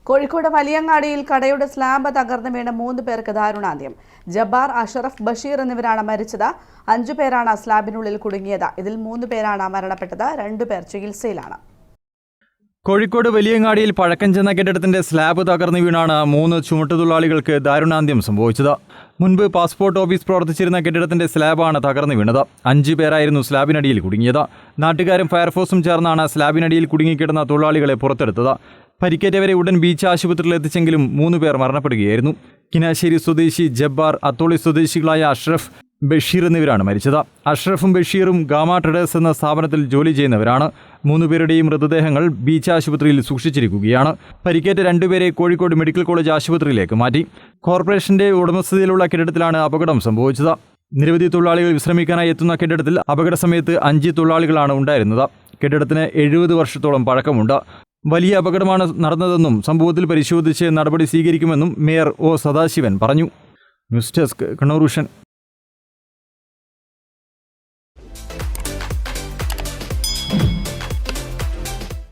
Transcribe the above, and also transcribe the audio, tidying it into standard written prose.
കോഴിക്കോട് വലിയങ്ങാടിയിൽ കടയുടെ സ്ലാബ് തകർന്നു വീണ് 3 പേർക്ക് ദാരുണാന്ത്യം. ജബ്ബാർ, അഷറഫ്, ബഷീർ എന്നിവരാണ് മരിച്ചത്. 5 പേരാണ് സ്ലാബിനുള്ളിൽ കുടുങ്ങിയത്. ഇതിൽ 3 പേരാണ് മരണപ്പെട്ടത്. 2 പേർ ചികിത്സയിലാണ്. കോഴിക്കോട് വലിയങ്ങാടിയിൽ പഴക്കം ചെന്ന കെട്ടിടത്തിന്റെ സ്ലാബ് തകർന്നു വീണാണ് 3 ചുമട്ടുതൊഴിലാളികൾക്ക് ദാരുണാന്ത്യം സംഭവിച്ചത്. മുൻപ് പാസ്പോർട്ട് ഓഫീസ് പ്രവർത്തിച്ചിരുന്ന കെട്ടിടത്തിന്റെ സ്ലാബാണ് തകർന്നു വീണത്. 5 പേരായിരുന്നു സ്ലാബിനടിയിൽ കുടുങ്ങിയത്. നാട്ടുകാരും ഫയർഫോഴ്സും ചേർന്നാണ് സ്ലാബിനടിയിൽ കുടുങ്ങിക്കിടന്ന തൊഴിലാളികളെ പുറത്തെടുത്തത്. പരിക്കേറ്റവരെ ഉടൻ ബീച്ച് ആശുപത്രിയിൽ എത്തിച്ചെങ്കിലും 3 പേർ മരണപ്പെടുകയായിരുന്നു. കിനാശ്ശേരി സ്വദേശി ജബ്ബാർ, അത്തോളി സ്വദേശികളായ അഷ്റഫ്, ബഷീർ എന്നിവരാണ് മരിച്ചത്. അഷ്റഫും ബഷീറും ഗാമ ട്രേഡേഴ്സ് എന്ന സ്ഥാപനത്തിൽ ജോലി ചെയ്യുന്നവരാണ്. 3 പേരുടെയും മൃതദേഹങ്ങൾ ബീച്ച് ആശുപത്രിയിൽ സൂക്ഷിച്ചിരിക്കുകയാണ്. പരിക്കേറ്റ 2 പേരെ കോഴിക്കോട് മെഡിക്കൽ കോളേജ് ആശുപത്രിയിലേക്ക് മാറ്റി. കോർപ്പറേഷന്റെ ഉടമസ്ഥതയിലുള്ള കെട്ടിടത്തിലാണ് അപകടം സംഭവിച്ചത്. നിരവധി തൊഴിലാളികൾ വിശ്രമിക്കാനായി എത്തുന്ന കെട്ടിടത്തിൽ അപകട സമയത്ത് 5 തൊഴിലാളികളാണ് ഉണ്ടായിരുന്നത്. കെട്ടിടത്തിന് 70 വർഷത്തോളം പഴക്കമുണ്ട്. വലിയ അപകടമാണ് നടന്നതെന്നും സംഭവത്തിൽ പരിശോധിച്ച് നടപടി സ്വീകരിക്കുമെന്നും മേയർ ഒ സദാശിവൻ പറഞ്ഞു. News desk, Kannur vision.